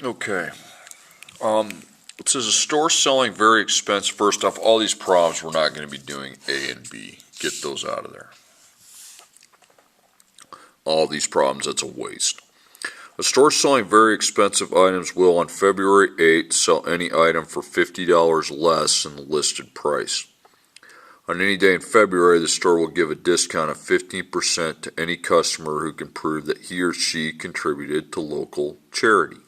Okay. It says a store selling very expensive. First off, all these problems we're not going to be doing A and B. Get those out of there. All these problems, that's a waste. A store selling very expensive items will on February 8th sell any item for $50 less than the listed price. On any day in February, the store will give a discount of 15% to any customer who can prove that he or she contributed to local charity.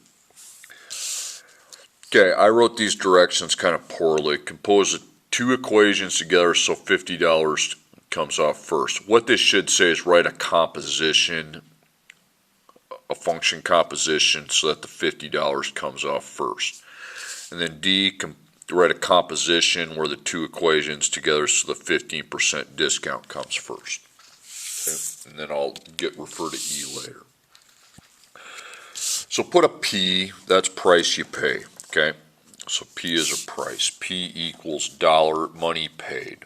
Okay, I wrote these directions kind of poorly. Compose two equations together so $50 comes off first. What this should say is write a composition, a function composition, so that the $50 comes off first. And then D, write a composition where the two equations together so the 15% discount comes first. Okay, and then I'll refer to E later. So put a P, that's price you pay. Okay, so P is a price. P equals dollar money paid.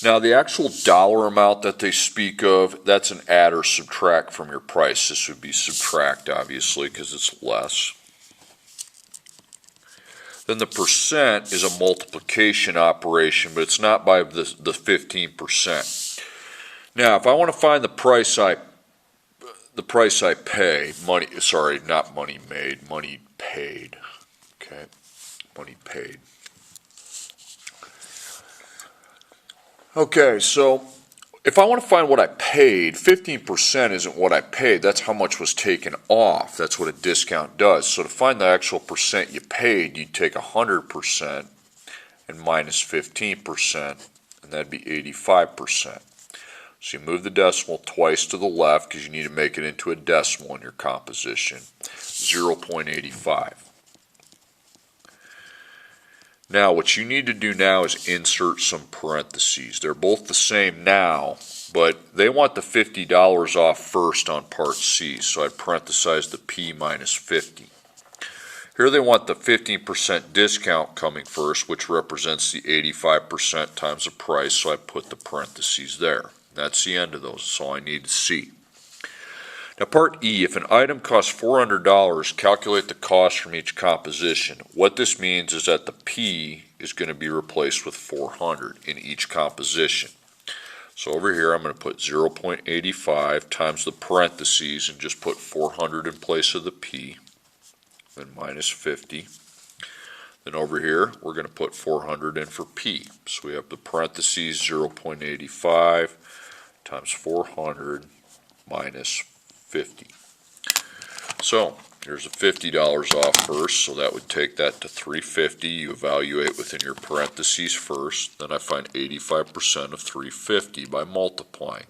Now the actual dollar amount that they speak of, that's an add or subtract from your price. This would be subtract, obviously, because it's less. Then the percent is a multiplication operation, but it's not by the 15%. Now, if I want to find the price I pay, not money made, money paid. Okay, money paid. Okay, so if I want to find what I paid, 15% isn't what I paid. That's how much was taken off. That's what a discount does. So to find the actual percent you paid, you'd take 100% and minus 15%, and that'd be 85%. So you move the decimal twice to the left because you need to make it into a decimal in your composition, 0.85. Now what you need to do now is insert some parentheses. They're both the same now, but they want the $50 off first on part C, so I'd parenthesize the P minus 50. Here they want the 15% discount coming first, which represents the 85% times the price, so I put the parentheses there. That's the end of those. That's all I need to see. Now part E, if an item costs $400, calculate the cost from each composition. What this means is that the P is going to be replaced with 400 in each composition. So over here I'm going to put 0.85 times the parentheses and just put 400 in place of the P, then minus 50. Then over here we're going to put 400 in for P. So we have the parentheses 0.85 times 400 minus 50. So here's the $50 off first, so that would take that to $350. You evaluate within your parentheses first. Then I find 85% of $350 by multiplying.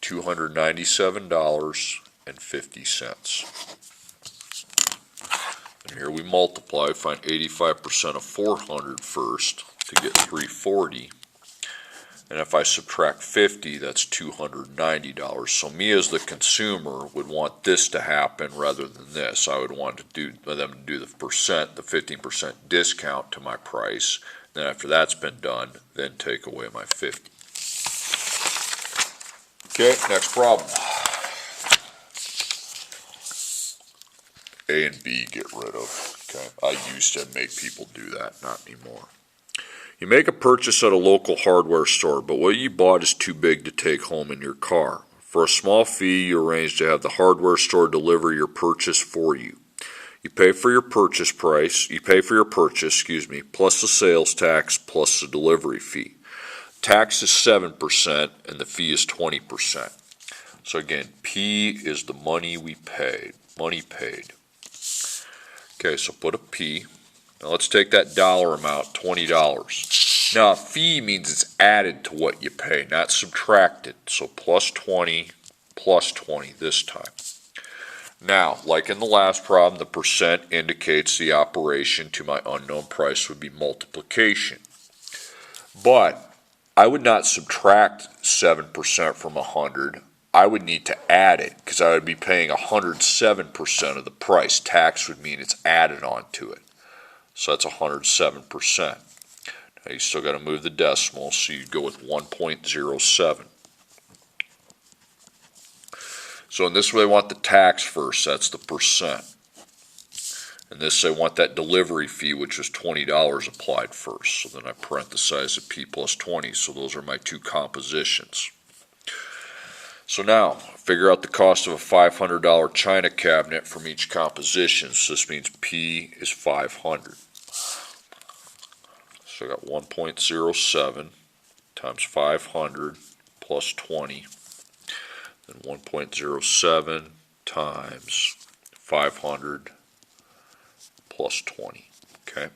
$297.50. And here we multiply, find 85% of 400 first to get $340. And if I subtract 50, that's $290. So me as the consumer would want this to happen rather than this. I would want them to do the percent, the 15% discount to my price. Then after that's been done, then take away my 50. Okay, next problem. A and B get rid of. Okay, I used to make people do that, not anymore. You make a purchase at a local hardware store, but what you bought is too big to take home in your car. For a small fee, you arrange to have the hardware store deliver your purchase for you. You pay for your purchase, plus the sales tax, plus the delivery fee. Tax is 7% and the fee is 20%. So again, P is the money we paid, money paid. Okay, so put a P. Now let's take that dollar amount, $20. Now a fee means it's added to what you pay, not subtracted. So plus 20 this time. Now, like in the last problem, the percent indicates the operation to my unknown price would be multiplication. But I would not subtract 7% from 100. I would need to add it because I would be paying 107% of the price. Tax would mean it's added onto it. So that's 107%. Now you still got to move the decimal, so you go with 1.07. So in this they want the tax first, that's the percent. In this they want that delivery fee, which is $20 applied first. So then I parenthesize the P plus 20, so those are my two compositions. So now, figure out the cost of a $500 china cabinet from each composition. So this means P is 500. So I got 1.07 times 500 plus 20. Then 1.07 times 500 plus 20. Okay.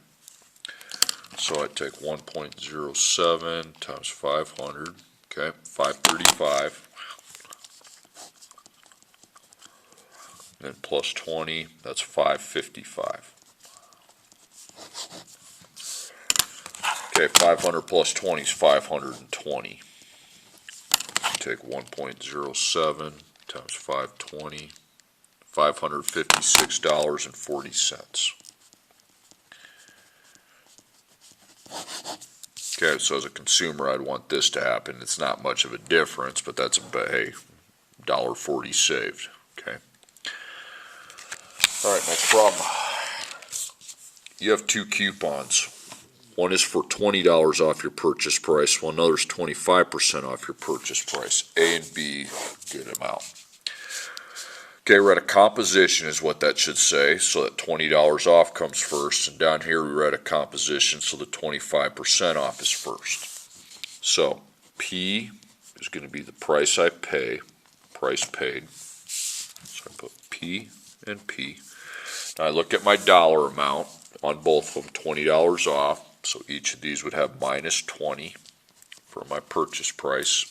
So I take 1.07 times 500. Okay, 535. And plus 20, that's 555. Okay, 500 plus 20 is 520. Take 1.07 times 520, $556.40. Okay, so as a consumer, I'd want this to happen. It's not much of a difference, but that's a $1.40 saved. Okay. All right, next problem. You have two coupons. One is for $20 off your purchase price, while another is 25% off your purchase price. A and B, good amount. Okay, we're at a composition is what that should say, so that $20 off comes first, and down here we're at a composition, so the 25% off is first. So P is going to be the price I pay, price paid. So I put P and P. Now I look at my dollar amount on both of them, $20 off. So each of these would have minus 20 for my purchase price.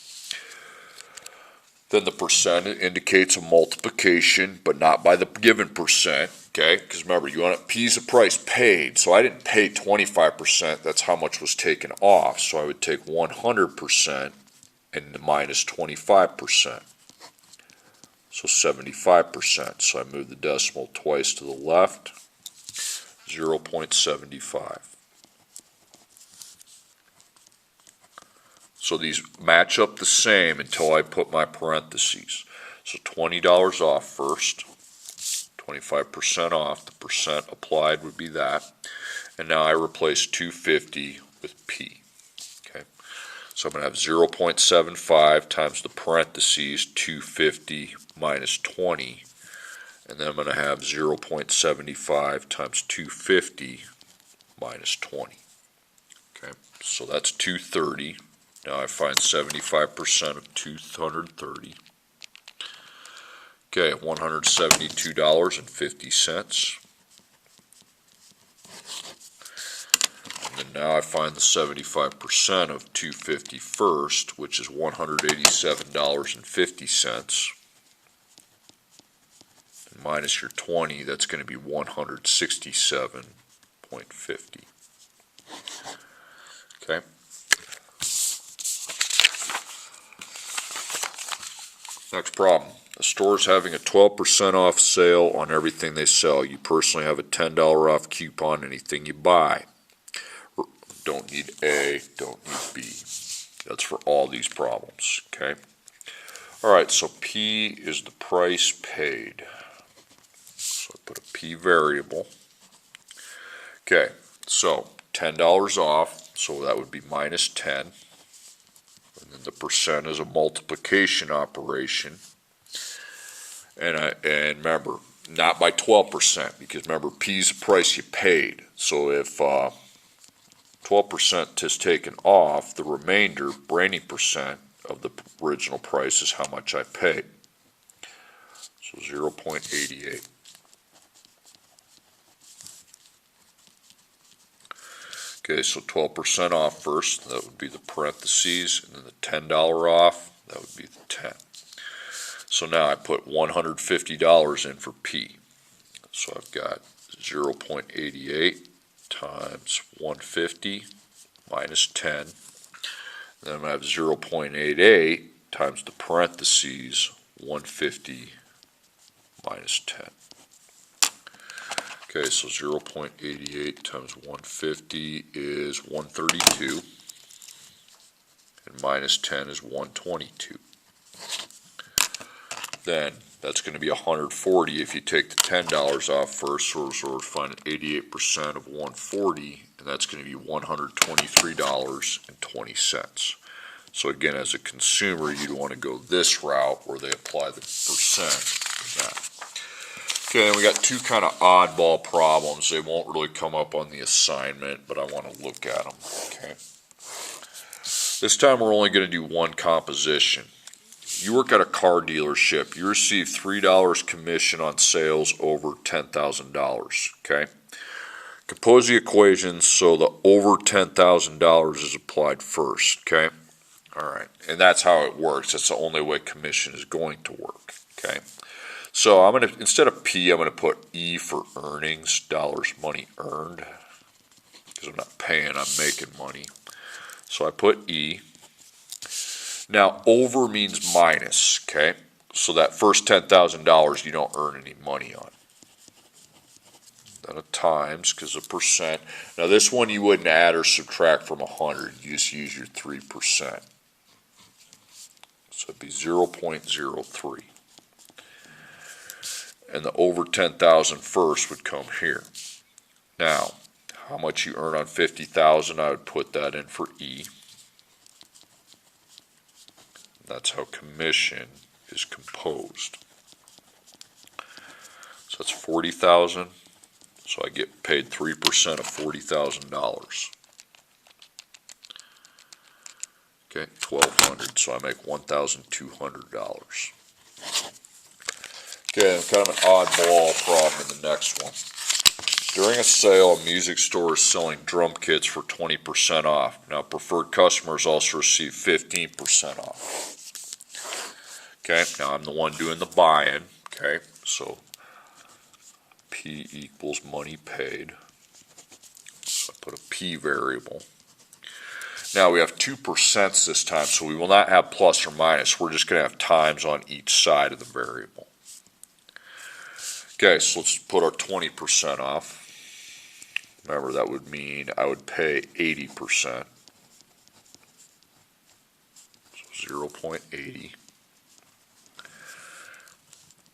Then the percent indicates a multiplication, but not by the given percent, okay? Because remember, you want P's the price paid, so I didn't pay 25%, that's how much was taken off. So I would take 100% and the minus 25%. So 75%. So I move the decimal twice to the left, 0.75. So these match up the same until I put my parentheses. So $20 off first, 25% off, the percent applied would be that. And now I replace 250 with P. Okay. So I'm going to have 0.75 times the parentheses, 250 minus 20. And then I'm going to have 0.75 times 250 minus 20. Okay. So that's 230. Now I find 75% of 230. Okay, $172.50. And then now I find the 75% of 250 first, which is $187.50. And minus your 20, that's going to be $167.50. Okay. Next problem. A store is having a 12% off sale on everything they sell. You personally have a $10 off coupon on anything you buy. Don't need A, don't need B. That's for all these problems, okay? All right, so P is the price paid. So I put a P variable. Okay, so $10 off, so that would be minus 10. And then the percent is a multiplication operation. And remember, not by 12%, because remember, P is the price you paid. So if 12% is taken off, the remainder, brainy percent of the original price is how much I paid. So 0.88. Okay, so 12% off first, that would be the parentheses, and then the $10 off, that would be the 10. So now I put $150 in for P. So I've got 0.88 times 150 minus 10. Then I'm going to have 0.88 times the parentheses, 150 minus 10. Okay, so 0.88 times 150 is 132, and minus 10 is 122. Then That's going to be 140 if you take the $10 off first, so we're finding 88% of 140, and that's going to be $123.20. So again, as a consumer, you'd want to go this route where they apply the percent of that. Okay, and we got two kind of oddball problems. They won't really come up on the assignment, but I want to look at them. Okay. This time we're only going to do one composition. You work at a car dealership. You receive $3 commission on sales over $10,000. Okay. Compose the equations so the over $10,000 is applied first. Okay. All right, and that's how it works. That's the only way commission is going to work. Okay. So I'm going to, instead of P, I'm going to put E for earnings, dollars, money earned, because I'm not paying, I'm making money. So I put E. Now over means minus, okay? So that first $10,000 you don't earn any money on. Then a times, because a percent. Now this one you wouldn't add or subtract from 100. You just use your 3%. So it'd be 0.03. And the over 10,000 first would come here. Now, how much you earn on 50,000, I would put that in for E. That's how commission is composed. So that's 40,000. So I get paid 3% of $40,000. Okay, 1,200. So I make $1,200. Okay, kind of an oddball problem in the next one. During a sale, a music store is selling drum kits for 20% off. Now, preferred customers also receive 15% off. Okay, now I'm the one doing the buy-in. Okay, so P equals money paid. So I put a P variable. Now we have 2% this time, so we will not have plus or minus. We're just going to have times on each side of the variable. Okay, so let's put our 20% off. Remember, that would mean I would pay 80%. So 0.80.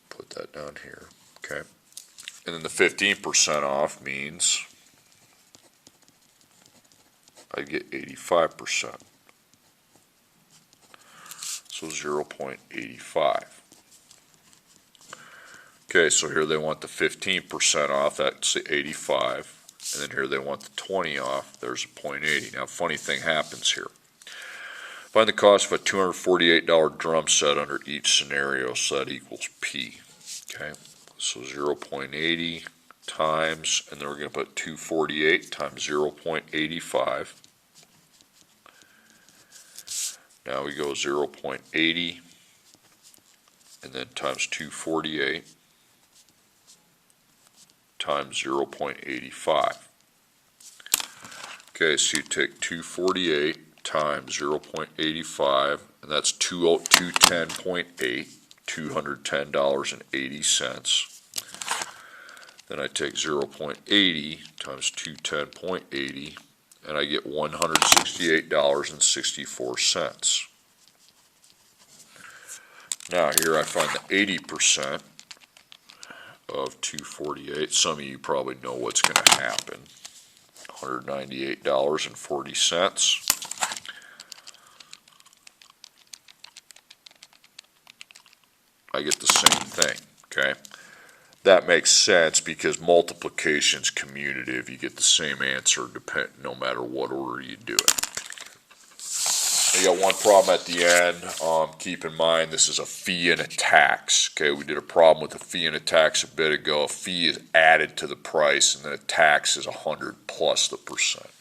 Put that down here. Okay. And then the 15% off means I get 85%. So 0.85. Okay, so here they want the 15% off, that's the 85. And then here they want the 20 off, there's a 0.80. Now, funny thing happens here. Find the cost of a $248 drum set under each scenario, so that equals P. Okay, so 0.80 times, and then we're going to put 248 times 0.85. Now we go 0.80, and then times 248 times 0.85. Okay, so you take 248 times 0.85, and that's 210.8, $210.80. Then I take 0.80 times 210.80, and I get $168.64. Now here I find the 80% of 248. Some of you probably know what's going to happen. $198.40. I get the same thing, okay? That makes sense because multiplication's commutative. You get the same answer no matter what order you do it. You got one problem at the end. Keep in mind this is a fee and a tax. Okay, we did a problem with a fee and a tax a bit ago. A fee is added to the price, and then a tax is 100 plus the percent.